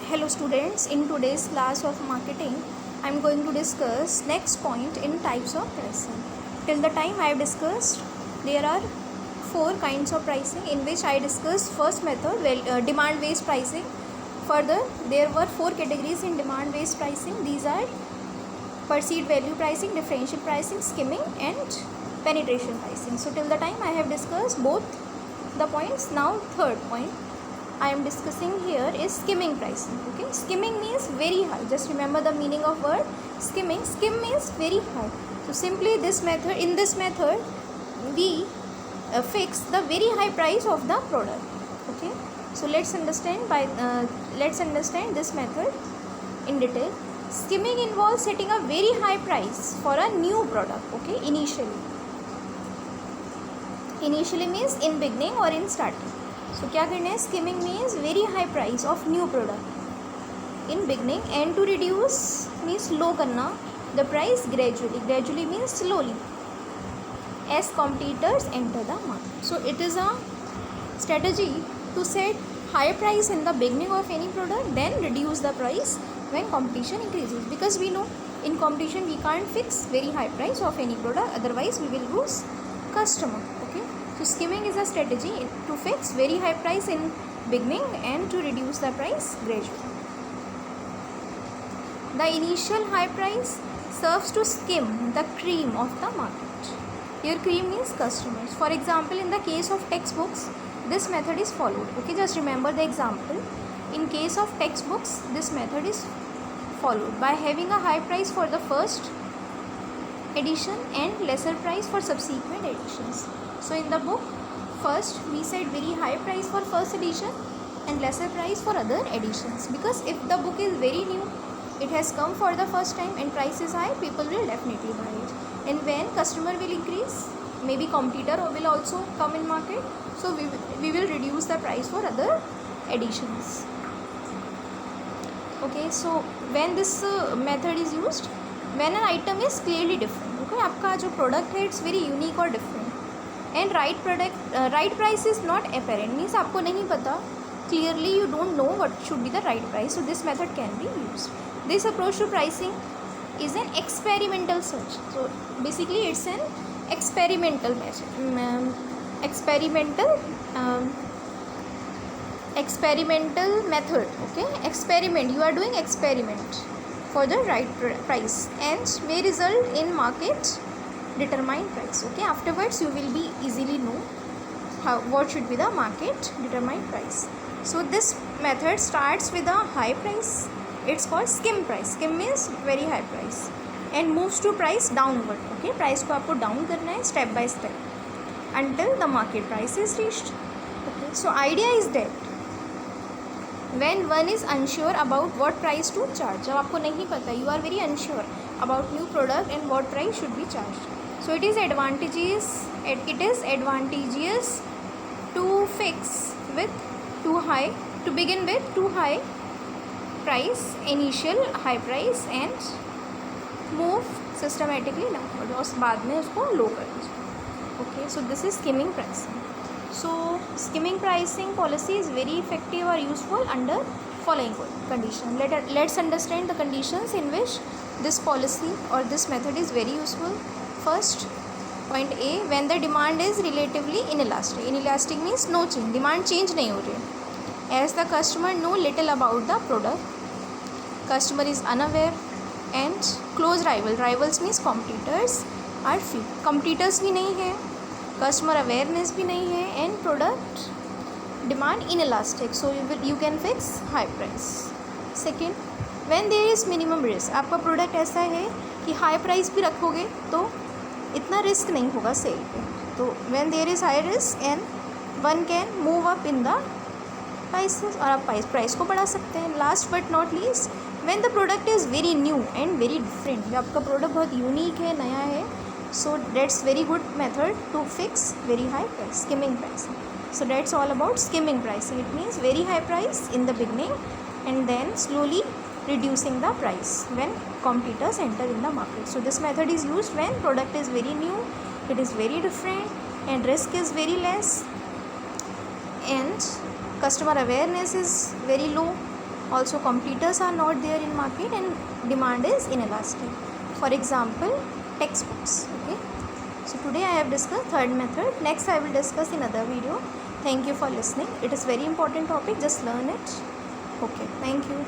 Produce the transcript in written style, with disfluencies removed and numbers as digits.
Hello students, in today's class of marketing, I am going to discuss next point in types of pricing. Till the time I have discussed, there are four kinds of pricing in which I discussed first method, demand based pricing. Further, there were four categories in demand based pricing. These are perceived value pricing, differential pricing, skimming and penetration pricing. So till the time I have discussed both the points. Now third point I am discussing here is skimming pricing. Okay, skimming means very high. Just remember the meaning of word skimming. Skim means very high. So simply in this method we fix the very high price of the product. Okay, so let's understand this method in detail. Skimming involves setting a very high price for a new product. Okay, initially means in beginning or in starting. So क्या करना है, skimming means very high price of new product in beginning, and to reduce means low करना the price gradually means slowly as competitors enter the market. So it is a strategy to set high price in the beginning of any product, then reduce the price when competition increases, because we know in competition we can't fix very high price of any product, otherwise we will lose customer. Okay, so skimming is a strategy to fix very high price in beginning and to reduce the price gradually. The initial high price serves to skim the cream of the market. Here cream means customers. For example, in the case of textbooks, this method is followed. Okay, just remember the example. In case of textbooks, this method is followed by having a high price for the first edition and lesser price for subsequent editions. So in the book, first we set very high price for first edition and lesser price for other editions, because if the book is very new, it has come for the first time and price is high, people will definitely buy it. And when customer will increase, maybe competitor will also come in market, so we will reduce the price for other editions. Okay, so when this method is used, when an item is clearly different. Okay, आपका जो product है it's very unique or different, and right price is not apparent, means आपको नहीं पता, clearly you don't know what should be the right price, so this method can be used. This approach to pricing is an experimental search. So basically it's an experimental method, experimental method. Okay, experiment, you are doing experiment for the right price and may result in market determined price. Okay, afterwards you will be easily know what should be the market determined price. So this method starts with a high price, it's called skim price. Skim means very high price, and moves to price downward. Okay, price को आपको down करना है step by step until the market price is reached. Okay, so idea is that when one is unsure about what price to charge, जब आपको नहीं पता, you are very unsure about new product and what price should be charged, so it is advantageous to fix with too high, to begin with too high price, initial high price, and move systematically downward, और बाद में उसको low कर दीजिए. Okay, so this is skimming pricing. So skimming pricing policy is very effective or useful under following condition. Let's understand the conditions in which this policy or this method is very useful. First, point A, when the demand is relatively inelastic. Inelastic means no change, demand change नहीं हो रही है. As the customer know little about the product, customer is unaware, and close rivals means competitors are few. Competitors भी नहीं है, customer awareness भी नहीं है, and product demand inelastic, so you can fix high price. Second, when there is minimum risk. आपका product ऐसा है कि high price भी रखोगे तो इतना risk नहीं होगा सेल पे, तो when there is high risk and one can move up in the prices, और आप price को बढ़ा सकते हैं. Last but not least, when the product is very new and very different, जब आपका product बहुत unique है, नया है, so that's very good method to fix very high price, skimming pricing. So that's all about skimming pricing. It means very high price in the beginning and then slowly reducing the price when competitors enter in the market. So this method is used when product is very new, it is very different, and risk is very less, and customer awareness is very low, Also competitors are not there in market and demand is inelastic. For example, textbooks. Okay, so today I have discussed third method. Next I will discuss in other video. Thank you for listening. It is very important topic, just learn it. Okay, thank you.